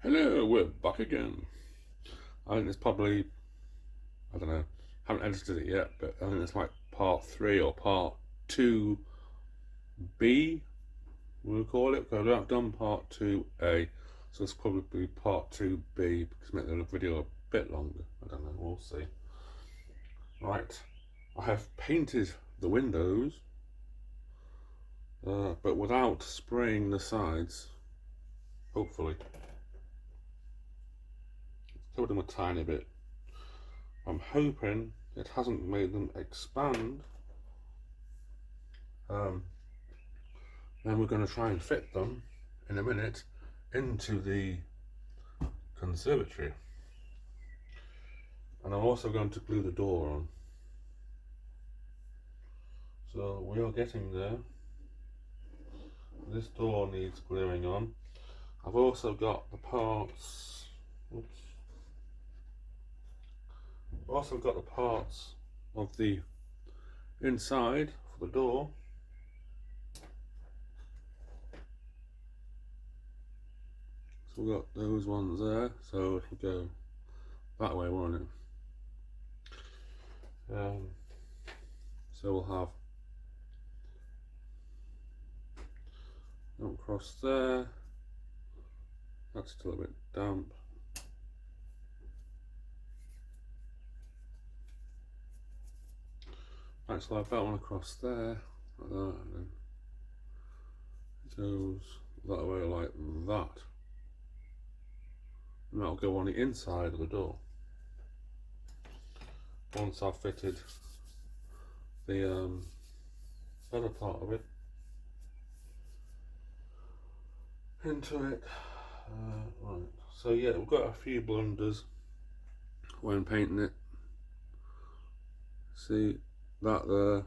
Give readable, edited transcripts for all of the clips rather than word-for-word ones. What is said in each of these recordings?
Hello, we're back again. I think it's probably, I don't know, haven't edited it yet, but I think it's like part 3 or part 2B, we'll call it, because I've done part 2A, so it's probably part 2B, because make the video a bit longer. I don't know, we'll see. Right, I have painted the windows, but without spraying the sides, hopefully. Covered them a tiny bit. I'm hoping it hasn't made them expand. Then we're going to try and fit them in a minute into the conservatory. And I'm also going to glue the door on. So we are getting there. This door needs gluing on. I've also got the parts. Oops. I've also got the parts of the inside for the door. So we've got those ones there. So it'll go that way, won't it? So we'll have across there. That's still a bit damp. Right, so I've that one across there, like that, and then it goes that way like that. And that'll go on the inside of the door. Once I've fitted the other part of it into it. Right, so yeah, we've got a few blunders when painting it. See that there?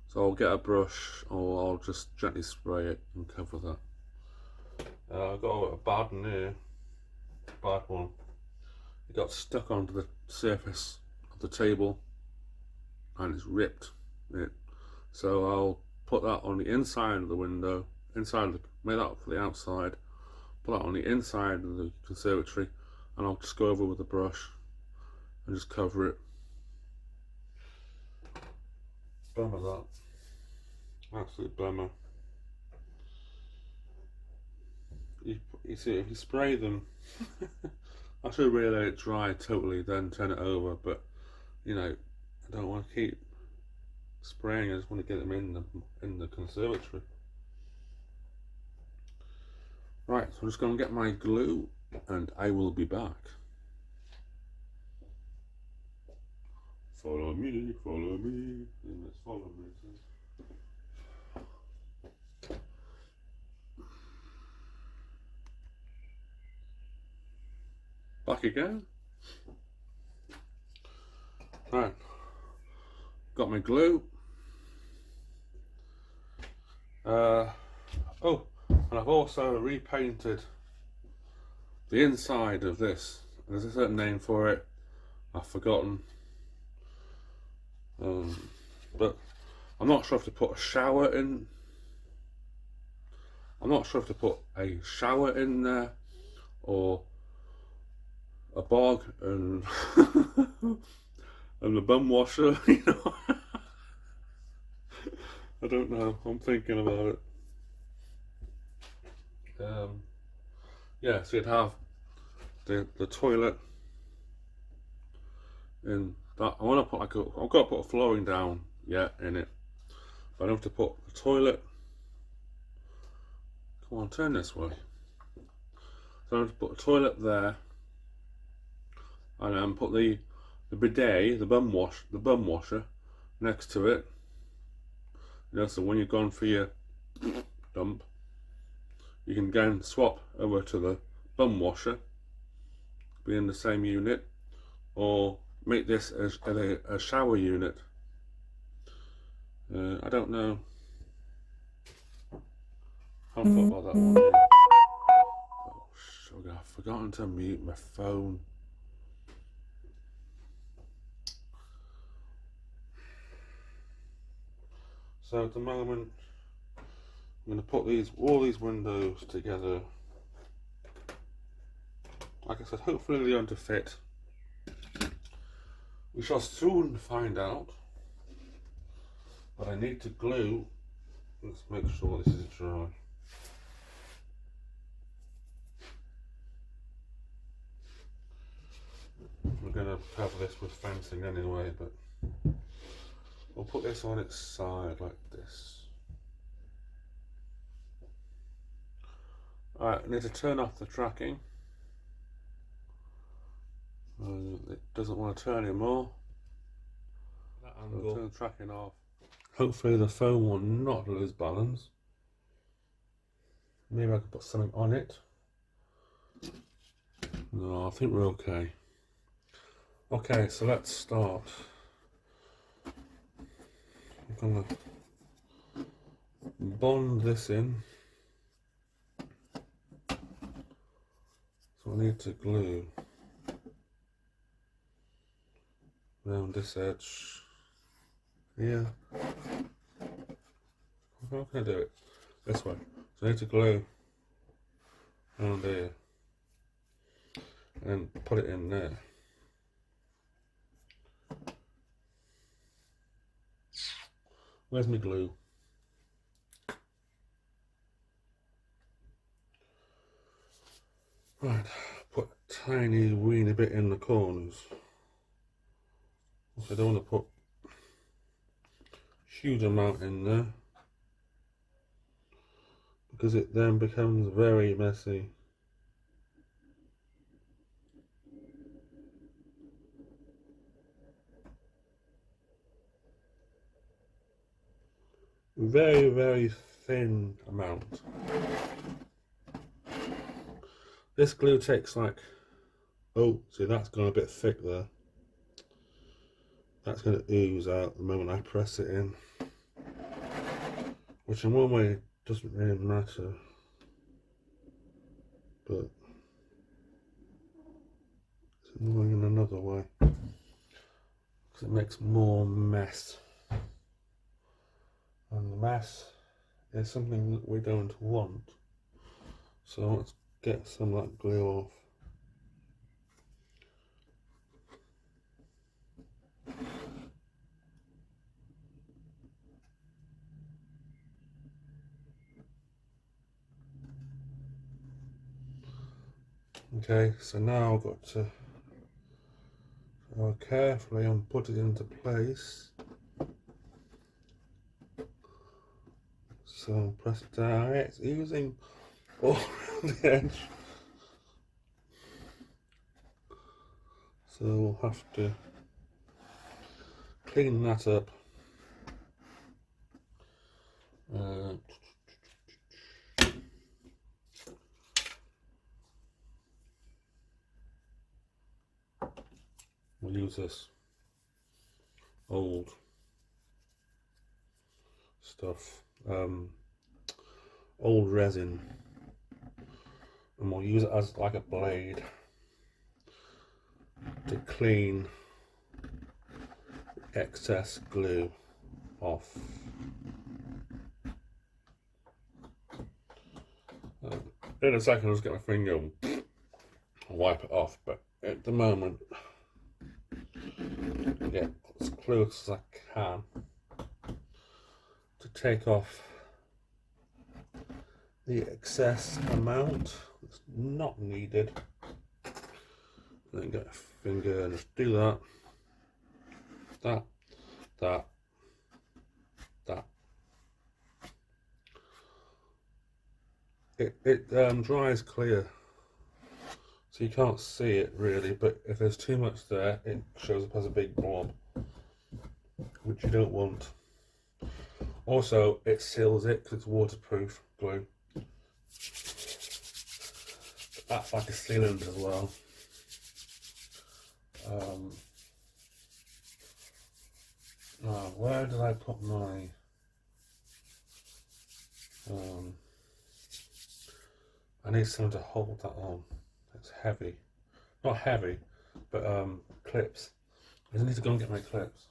So I'll get a brush or I'll just gently spray it and cover that. I've got a bad one here, bad one. It got stuck onto the surface of the table and it's ripped it. So I'll put that on the inside of the window, make that for the outside, put that on the inside of the conservatory, and I'll just go over with a brush and just cover it. Bummer that. Absolute bummer. You see, if you spray them, I should really let it dry totally, then turn it over, but you know, I don't want to keep spraying, I just want to get them in the conservatory. Right, so I'm just going to get my glue and I will be back. Follow me, let's follow me. Back again. Right, got my glue. Oh, and I've also repainted the inside of this. There's a certain name for it, I've forgotten. But I'm not sure if to put a shower in. I'm not sure if to put a shower in there or a bog and and the bum washer, you know. I don't know. I'm thinking about it. Yeah, so you'd have the toilet in that. I want to put I've got to put a flooring down yet in it, but I have to put the toilet. Come on, turn this way. So I have to put a toilet there, and then put the bidet, the bum washer next to it. You know, so when you've gone for your dump, you can go and swap over to the bum washer, be in the same unit, or make this a shower unit. I don't know. I haven't thought about that one yet. Oh sugar, I've forgotten to mute my phone. So at the moment, I'm going to put all these windows together like I said, hopefully they're going to fit. We shall soon find out. But I need to glue. Let's make sure this is dry. We're going to cover this with fencing anyway, but we'll put this on its side like this. Alright, I need to turn off the tracking. It doesn't want to turn anymore. So turn the tracking off. Hopefully the phone will not lose balance. Maybe I could put something on it. No, I think we're okay. Okay, so let's start. I'm gonna bond this in. So I need to glue around this edge here. How can I do it? This way. So I need to glue around there and put it in there. Where's my glue? Right, put a tiny weeny bit in the corners. I don't want to put a huge amount in there because it then becomes very messy. Very, very thin amount. This glue takes like, oh, see that's gone a bit thick there. That's going to ooze out the moment I press it in. Which in one way doesn't really matter. But it's annoying in another way. Because it makes more mess. And the mess is something that we don't want. So let's get some of that glue off. Okay, so now I've got to carefully and put it into place. So press it down. It's oozing all around the edge. So we'll have to clean that up. We'll use this old stuff, old resin, and we'll use it as like a blade to clean excess glue off. In a second I'll just get my finger and wipe it off, but at the moment I get as close as I can to take off the excess amount that's not needed. And then get a finger and just do that, that, that, that. It dries clear, so you can't see it really, but if there's too much there, it shows up as a big blob, which you don't want. Also, it seals it because it's waterproof glue. That's like a sealant as well. Where did I put my I need something to hold that on. It's heavy. Not heavy, but clips. I just need to go and get my clips.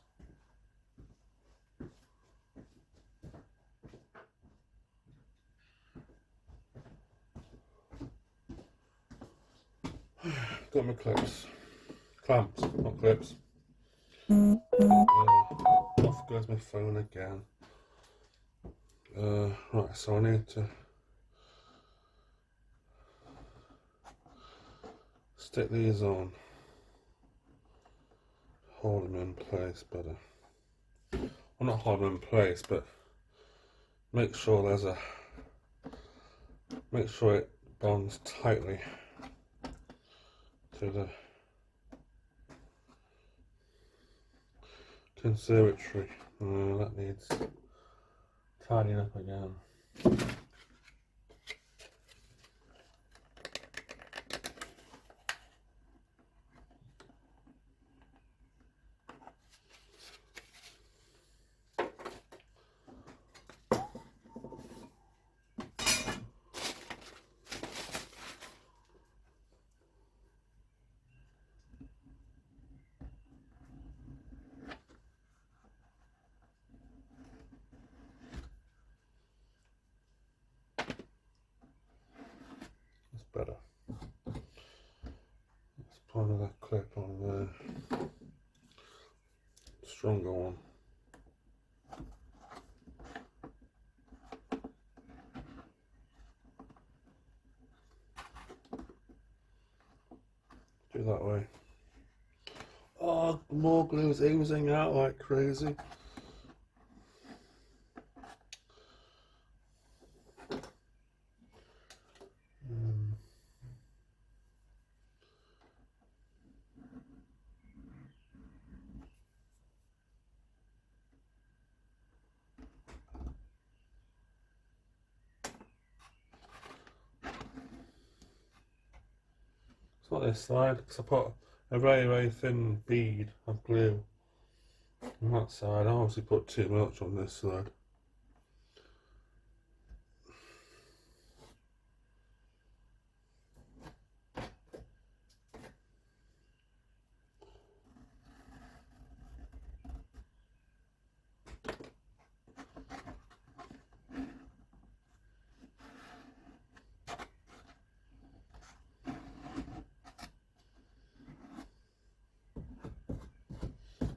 Got my clips. Clamps, not clips. Off goes my phone again. Right, so I need to stick these on, hold them in place better. Well, not hold them in place, but make sure it bonds tightly to the conservatory. That needs tidying up again. Better. Let's put another clip on there. Stronger one. Do that way. Oh, more glue's oozing out like crazy. It's not this side, because I put a very, very thin bead of glue on that side. I obviously put too much on this side.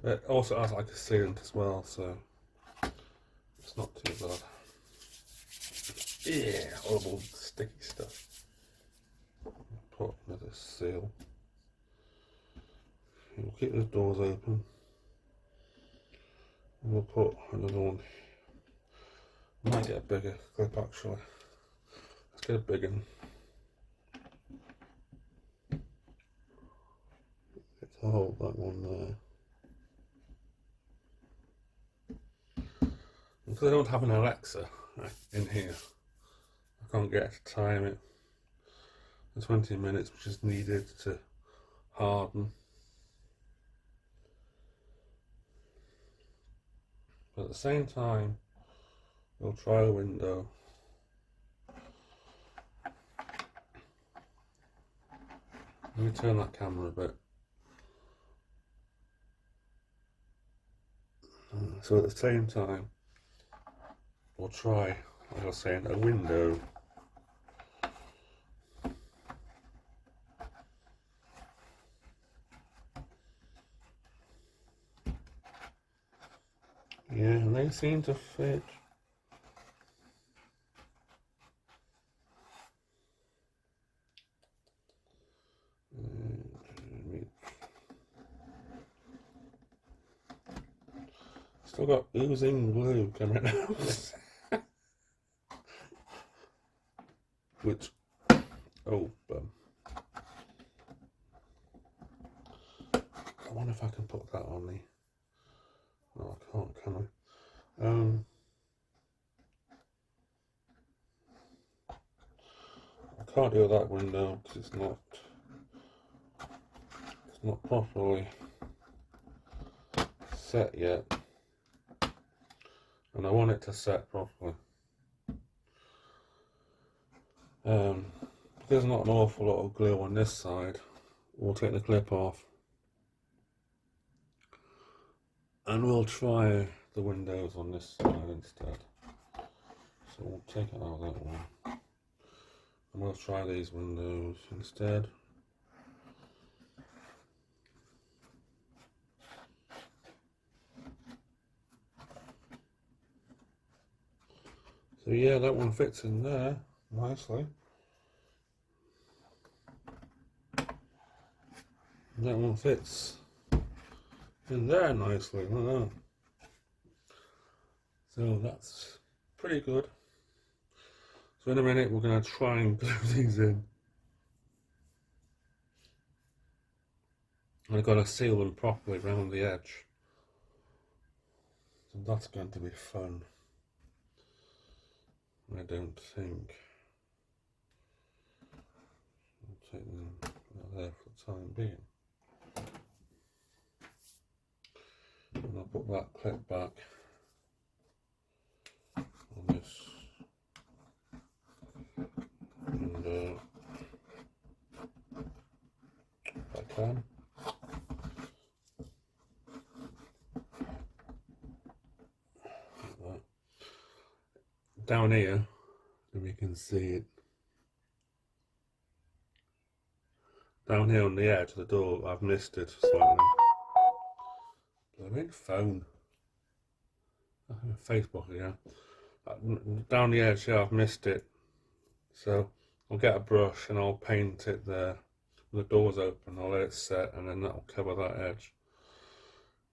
It also has like a sealant as well, so it's not too bad. Yeah, horrible sticky stuff. Put another seal. We'll keep those doors open. And we'll put another one. I might get a bigger clip actually. Let's get a big one. To hold that one there. Because I don't have an Alexa in here, I can't get to time it. The 20 minutes which is needed to harden. But at the same time, we'll try a window. Let me turn that camera a bit. So at the same time, we'll try, like I was saying, a window. Yeah, and they seem to fit. Still got oozing glue coming out. Which, oh, I wonder if I can put that on the, no I can't, can I can't do that window because it's not properly set yet, and I want it to set properly. Because there's not an awful lot of glue on this side, we'll take the clip off and we'll try the windows on this side instead. So we'll take it out of that one and we'll try these windows instead. So yeah, that one fits in there nicely. That one fits in there nicely, like that. So that's pretty good. So in a minute we're going to try and glue these in. And I've got to seal them properly around the edge. So that's going to be fun. I don't think. I'll take them out there for the time being. And I'll put that clip back on this. And if I can. Like that. Down here, if you can see it. Down here on the edge of the door, I've missed it slightly. Blooming phone. Facebook, yeah. Down the edge here, I've missed it. So I'll get a brush and I'll paint it there. When the door's open, I'll let it set, and then that'll cover that edge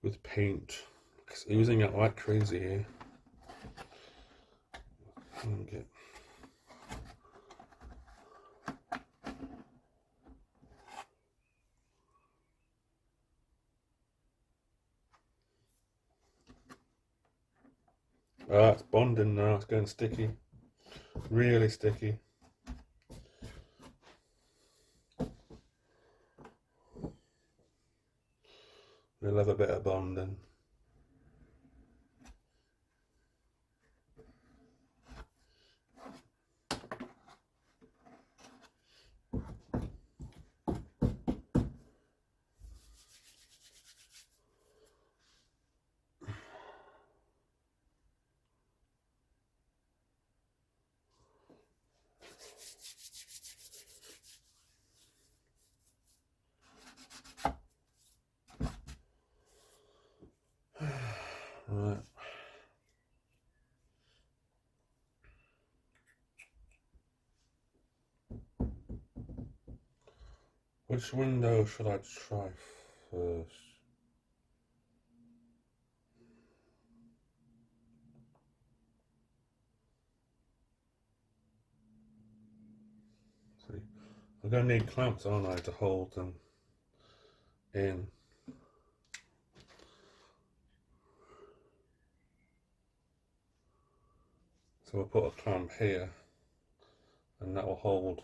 with paint. It's oozing out like crazy here. Okay. Ah, it's bonding now, it's getting sticky. Really sticky. We'll have a bit of bonding. Right. Which window should I try first? See, I'm going to need clamps, aren't I, to hold them in. So we'll put a clamp here, and that will hold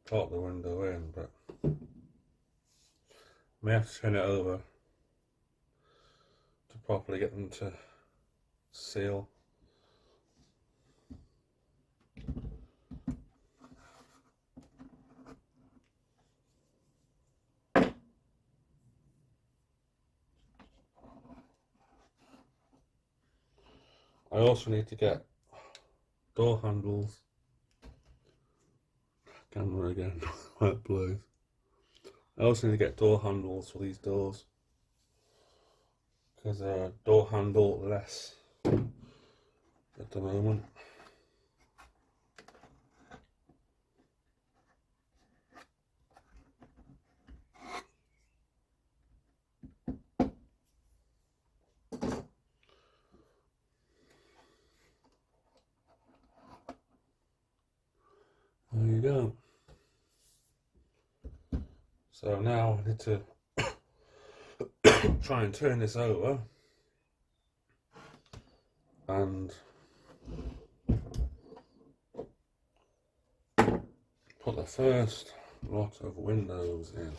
part of the window in, but I may have to turn it over to properly get them to seal. I also need to get door handles. Camera again, white blows. I also need to get door handles for these doors, because door handle less at the moment. There you go. So now I need to try and turn this over and put the first lot of windows in.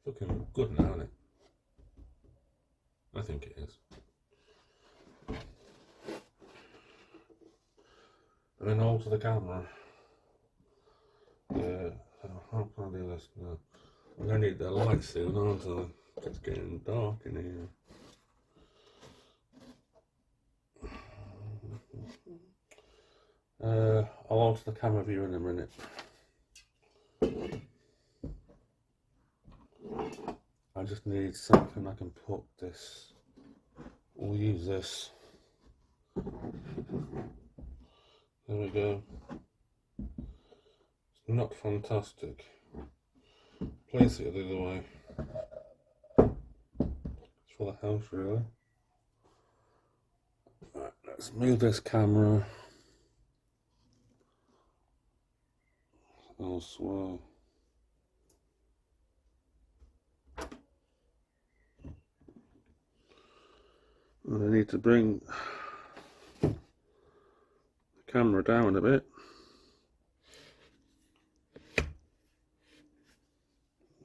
Looking good now, isn't it? I think it is. And then alter the camera. Yeah, how can I do this now? I'm going to need the light soon, aren't I? It's getting dark in here. I'll alter the camera view in a minute. I just need something I can put this. We'll use this There we go. It's not fantastic. Place it the other way. It's for the house, really. Right, let's move this camera elsewhere. And I need to bring the camera down a bit.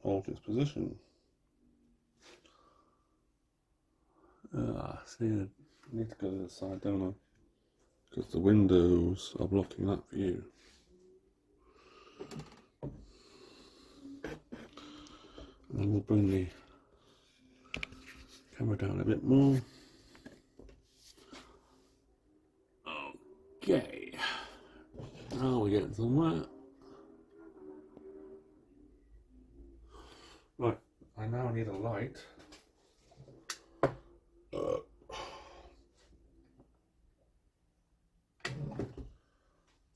Alter its position. See, I need to go to the side, don't I? Because the windows are blocking that view. And we'll bring the camera down a bit more. Okay. Now we're getting somewhere. Right, I now need a light.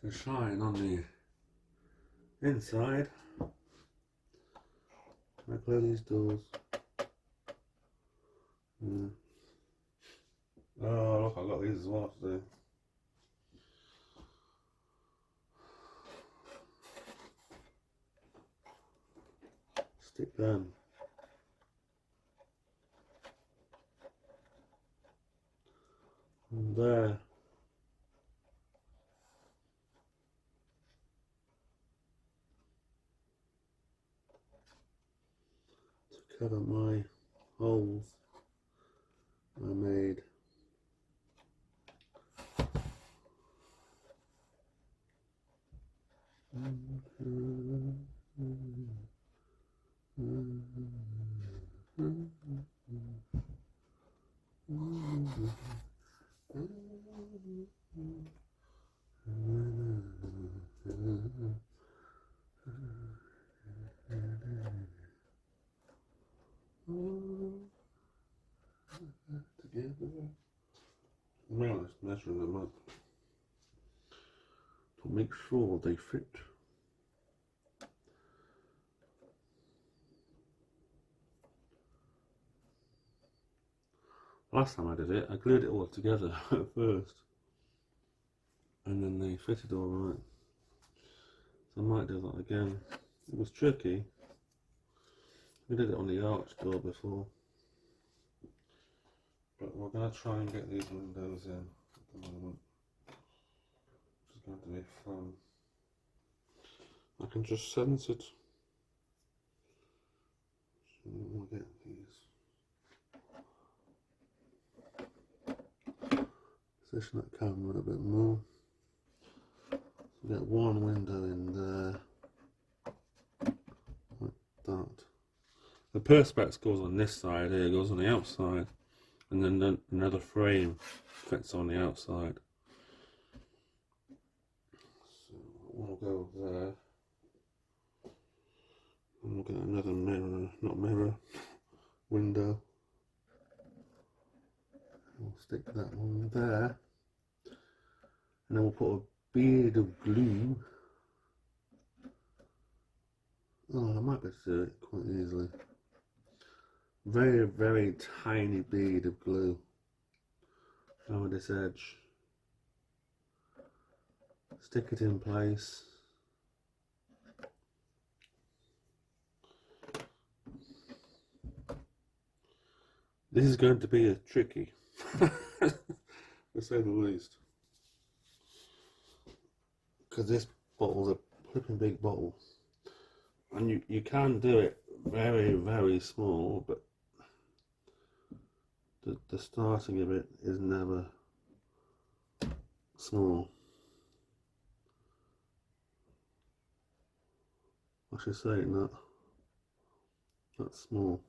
To shine on the inside. Can I close these doors? Yeah. Oh, look, I've got these as well to do. Stick them. And there. To cover my holes I made. Together. Well, let's measure them up to make sure they fit. Last time I did it, I glued it all together at first, and then they fitted all right. So I might do that again. It was tricky. We did it on the arch door before, but we're going to try and get these windows in at the moment, which is going to be fun. I can just sense it. So we'll get these. Position that camera a bit more. So get one window in there, like that. The perspex goes on this side here, goes on the outside, and then another frame fits on the outside. So we'll go there, and we'll get another mirror, not mirror, window. We'll stick that one there, and then we'll put a bead of glue. Oh, I might be able to do it quite easily. Very, very tiny bead of glue over this edge. Stick it in place. This is going to be a tricky, to say the least, because this bottle's a flipping big bottle, and you can do it very, very small, but the starting of it is never small. I should say not small.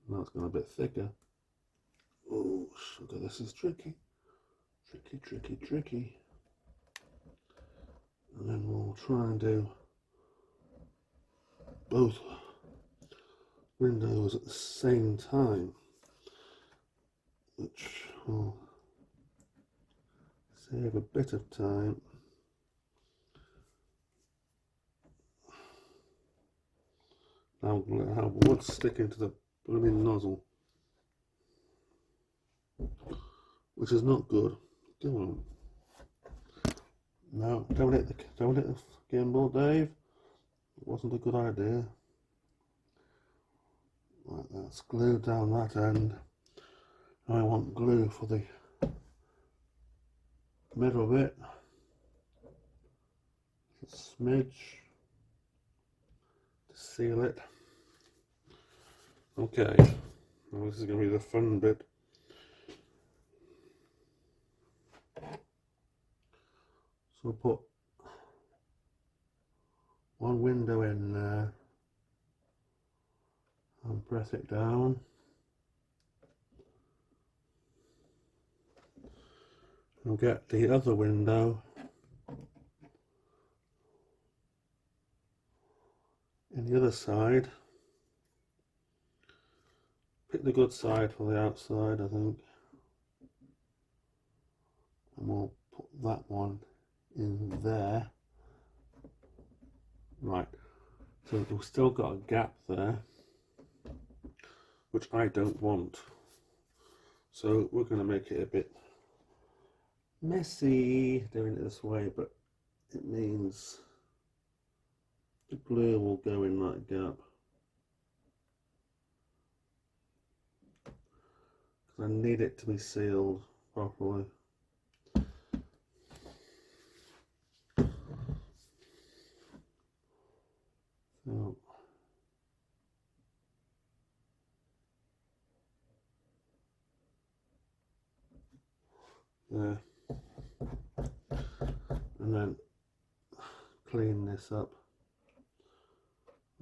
Now it's gone a bit thicker. Oh, sugar, this is tricky. Tricky. And then we'll try and do both windows at the same time, which will save a bit of time. Now I'm going to have wood stick into the blooming nozzle, which is not good. Go on. No, don't hit the gimbal, Dave. It wasn't a good idea. Right, that's glue down that end. I want glue for the middle bit. A smidge to seal it. Okay, now this is going to be the fun bit. So we'll put one window in there and press it down. We'll get the other window in the other side. Pick the good side for the outside, I think. And we'll put that one in there. Right, so we've still got a gap there, which I don't want. So we're going to make it a bit messy doing it this way, but it means the glue will go in that gap. Because I need it to be sealed properly. So there. And then clean this up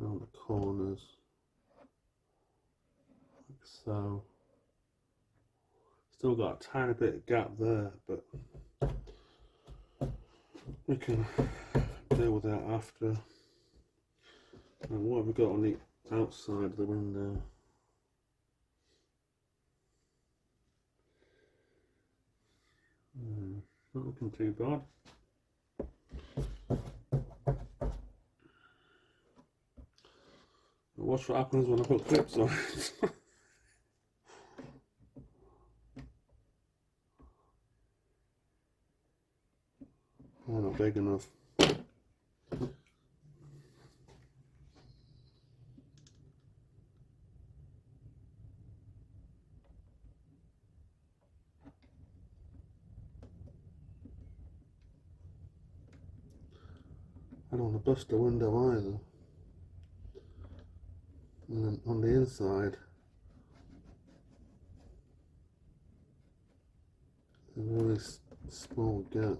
around the corners, like so. Still got a tiny bit of gap there, but we can deal with that after. And what have we got on the outside of the window? Not looking too bad. Watch what happens when I put clips on it. They're not big enough. I don't want to bust the window either. And then on the inside, a really small gap.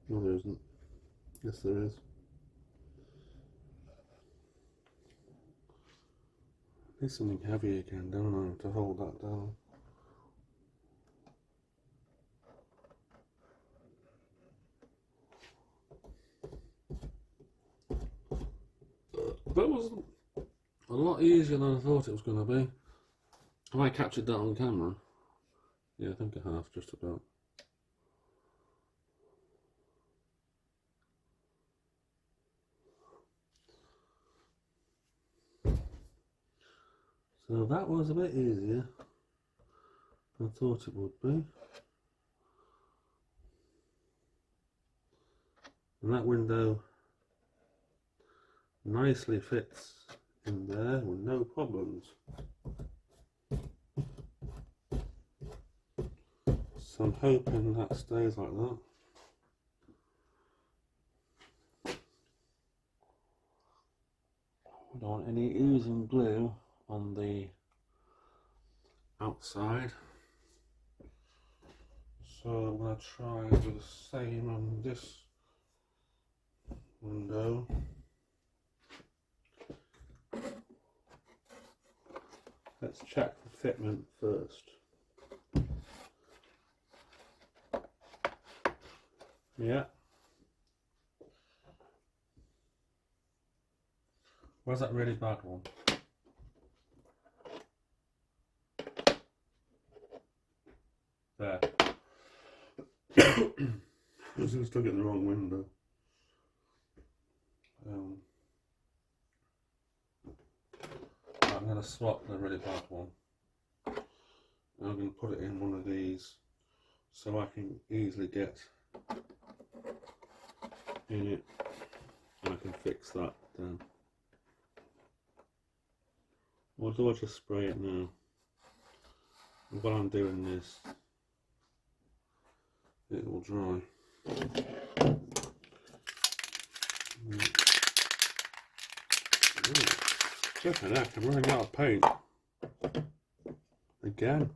No, there isn't. Yes, there is. I need something heavy again, don't I, to hold that down. That was a lot easier than I thought it was going to be. Have I captured that on camera? Yeah, I think I have, just about. So that was a bit easier than I thought it would be. And that window nicely fits in there with no problems. So I'm hoping that stays like that. I don't want any oozing glue on the outside. So I'm going to try and do the same on this window. Let's check for fitment first. Yeah. Where's that really bad one? There. I was stuck in the wrong window. I'm going to swap the really bad one. I'm going to put it in one of these so I can easily get in it and I can fix that then. Or do I just spray it now? And while I'm doing this, it will dry. Flipping heck, I'm running out of paint. Again.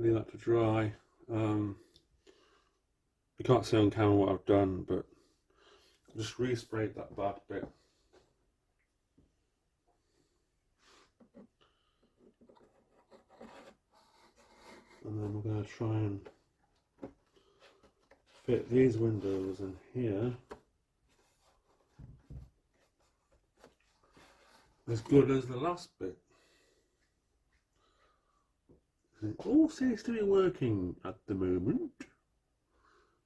Leave that to dry. You can't see on camera what I've done, but I just resprayed that bad bit. And then we're going to try and fit these windows in here as good as the last bit. It all seems to be working at the moment,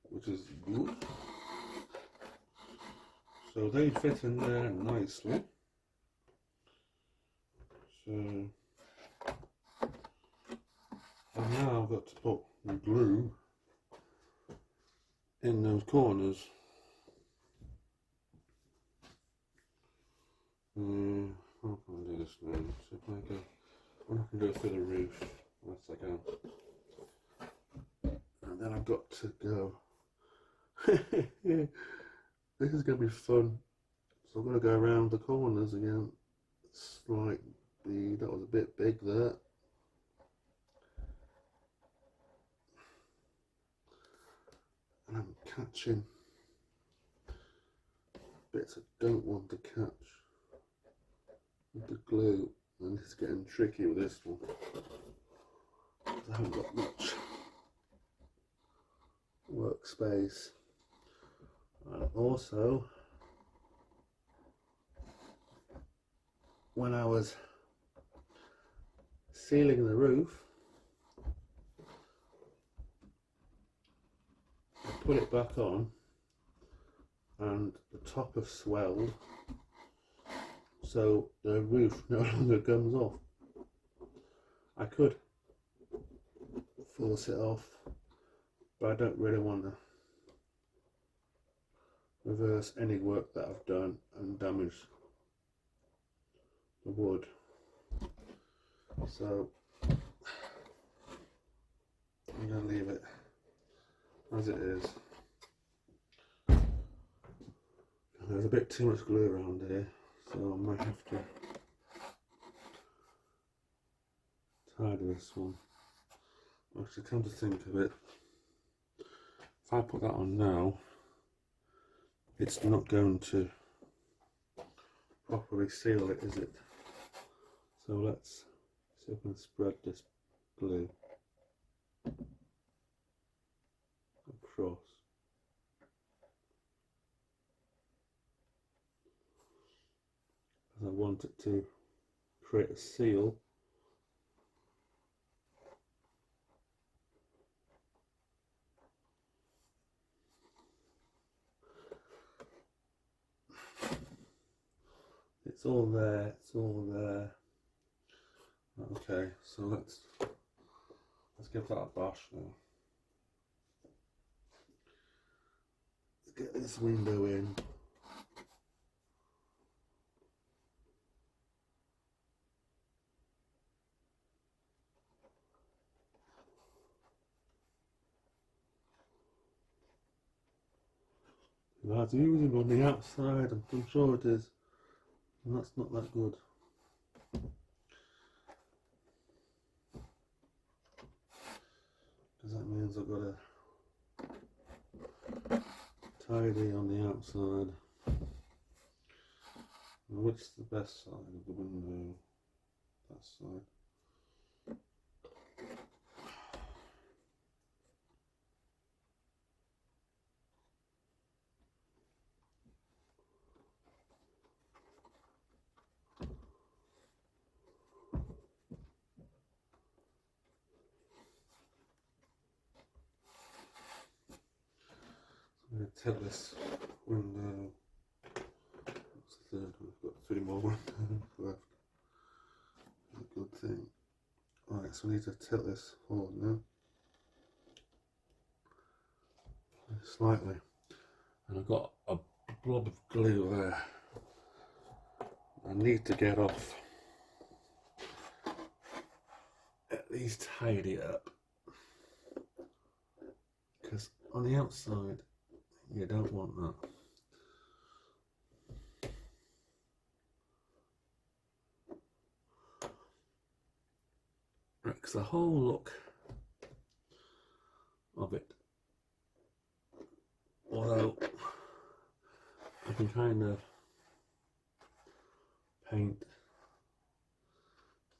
which is good. So they fit in there nicely. So and now I've got to put the glue in those corners. How can I do this now? So if I go, I'm not going to go through the roof. Once I go, and then I've got to go. This is going to be fun. So I'm going to go around the corners again. Slightly, that was a bit big there. And I'm catching bits I don't want to catch with the glue, and it's getting tricky with this one. I haven't got much workspace. And also, when I was sealing the roof, I put it back on and the top has swelled, so the roof no longer comes off. I could force it off, but I don't really want to reverse any work that I've done and damage the wood. So I'm going to leave it as it is. There's a bit too much glue around here, so I might have to tidy this one. Actually, come to think of it, if I put that on now, it's not going to properly seal it, is it? So let's see if I can spread this glue across. As I want it to create a seal. It's all there, it's all there. Okay, so let's give that a bash now. Let's get this window in. That's using on the outside, I'm sure it is. And that's not that good. Because that means I've got to tidy on the outside. Which is the best side of the window? That side. I'm going to tilt this window. What's the third one? I've got 3 more windows left. A good thing. Alright, so I need to tilt this forward now. Slightly. And I've got a blob of glue there. I need to get off. At least tidy it up. Because on the outside, you don't want that. Right, because the whole look of it, although I can kind of paint,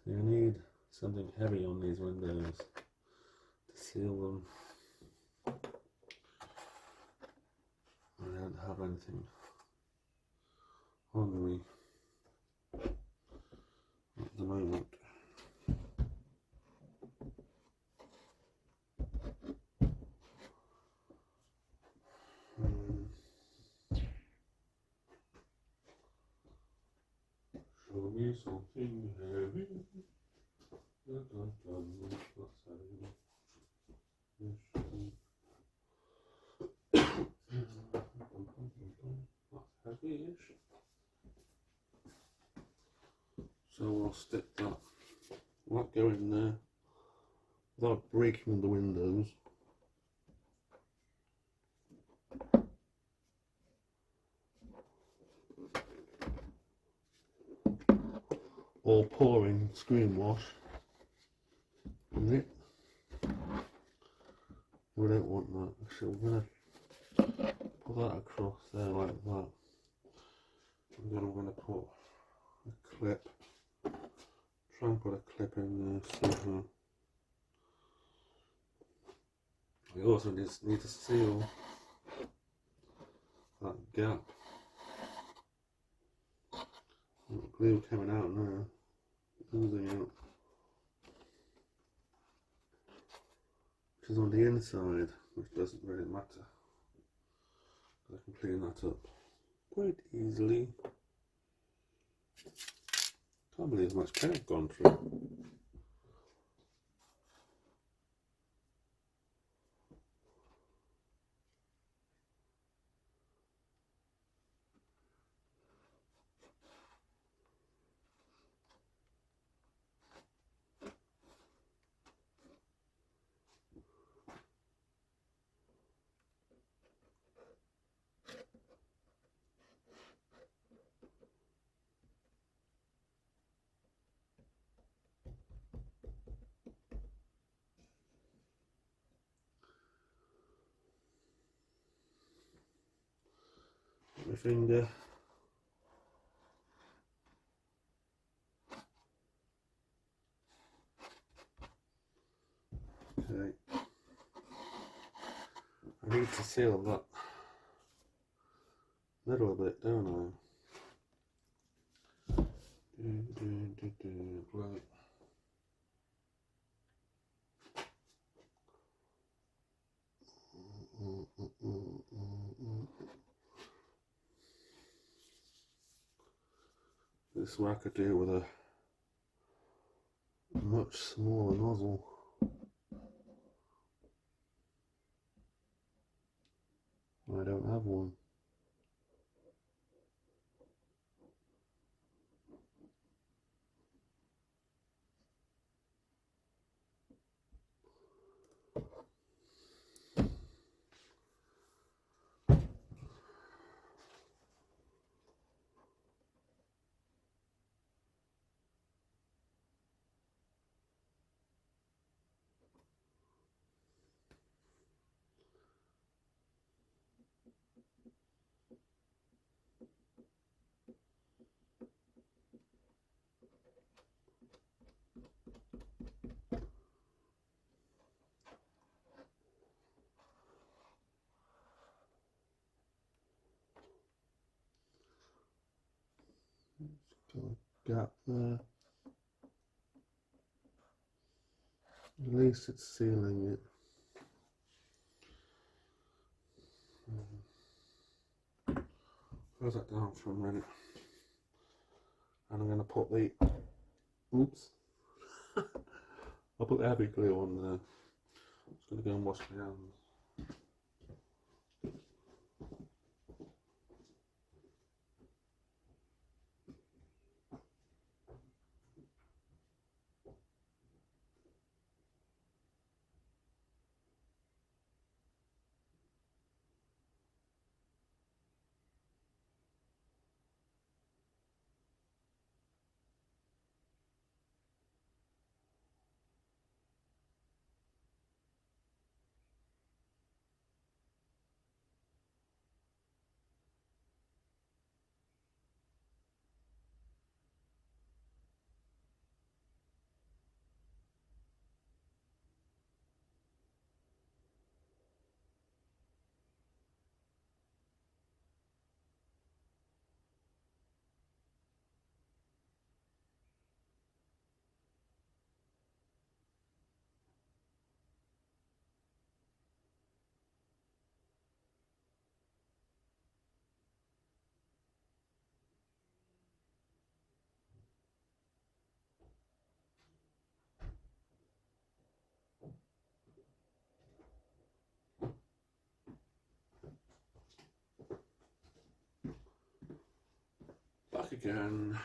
you need something heavy on these windows to seal them. I don't have anything on me at the moment. Show me something heavy. Dun, dun, dun. That's heavy. That's heavy-ish. So I'll stick that go in there without breaking the windows. Or pouring screen wash on it. We don't want that. Actually, we're going to put that across there like that. And then I'm going to put a clip. Try and put a clip in there somehow. We also need to seal that gap. Glue coming out now, oozing out, which is on the inside, which doesn't really matter. I can clean that up quite easily. Can't believe how much paint I've gone through. My finger. Okay. I need to seal that middle bit, don't I? Right. This one I could do with a much smaller nozzle. I don't have one. Got a gap there. At least it's sealing it. Close that down for a minute. And I'm going to put the, oops, I'll put the heavy glue on there. I'm just going to go and wash my hands. Back again.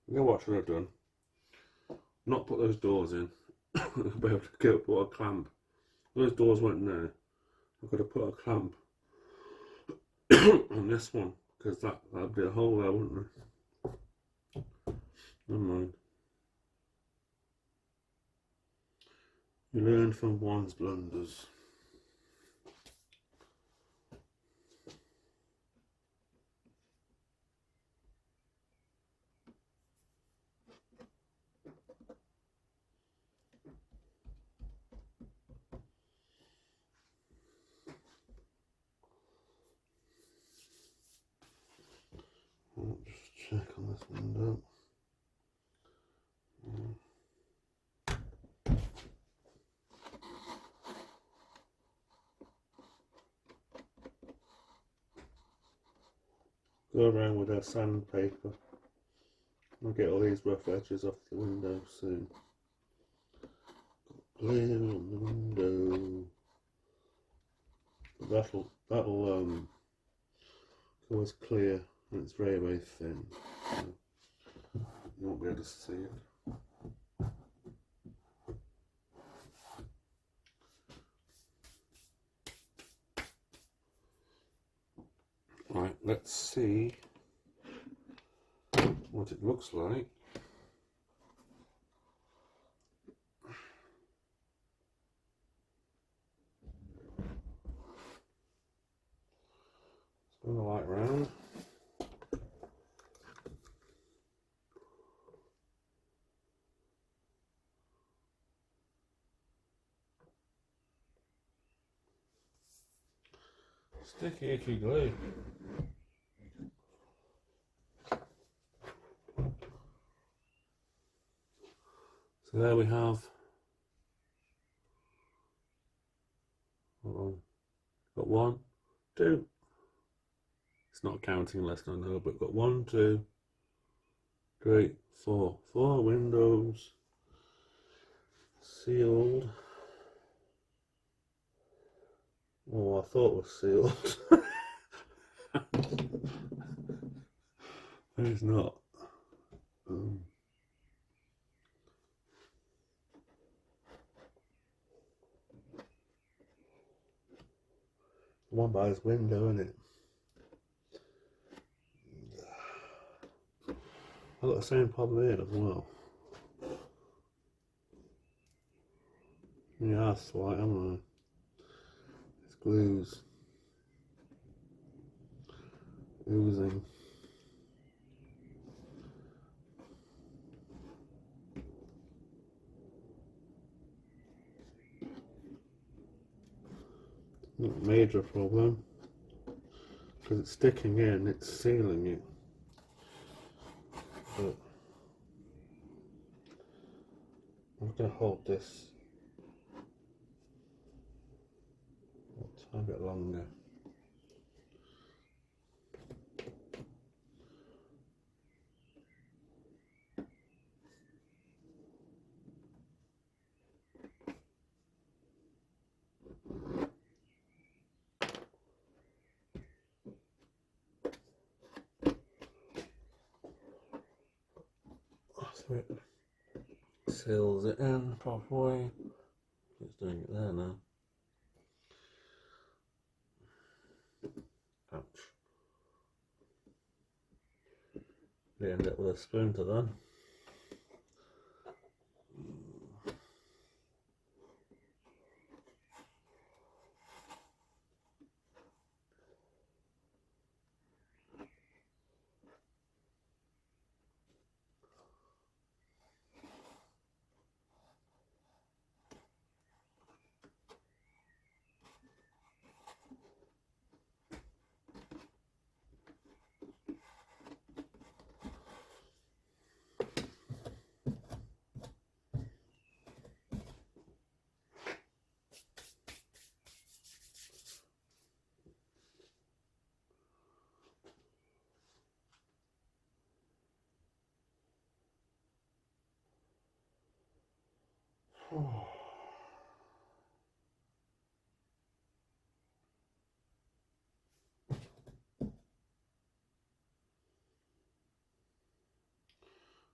You know what I should have done? Not put those doors in. I'll be able to put a clamp. Those doors weren't there. I've got to put a clamp on this one, because that'd be a hole there, wouldn't there? Never mind. You learn from one's blunders. I'll just check on this window. Go around with our sandpaper. I'll get all these rough edges off the window soon. Clear on the window. That'll go as clear, and it's very, very thin. So you won't be able to see it. Right, let's see what it looks like. Spin the light round. Sticky icky glue. So there we have, hold on, got 1, 2, it's not counting unless I know, but got 1, 2, 3, 4, 4 windows sealed. Oh, I thought it was sealed. But it's not. One by his window, isn't it? I've got the same problem here as well. Yeah, that's right, haven't I? It's glues. Oozing. Not a major problem. because it's sticking in, it's sealing it. But I'm going to hold this a tiny bit longer. So it seals it in properly. It's doing it there now. Ouch. We end up with a splinter then.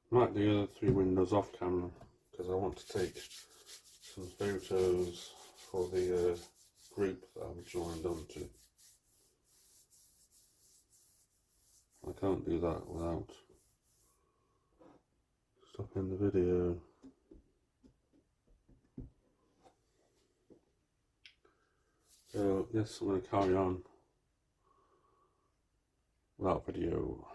Like the other 3 windows off camera because I want to take some photos for the group that I'm joined onto. I can't do that without stopping the video. So yes, I'm going to carry on without video.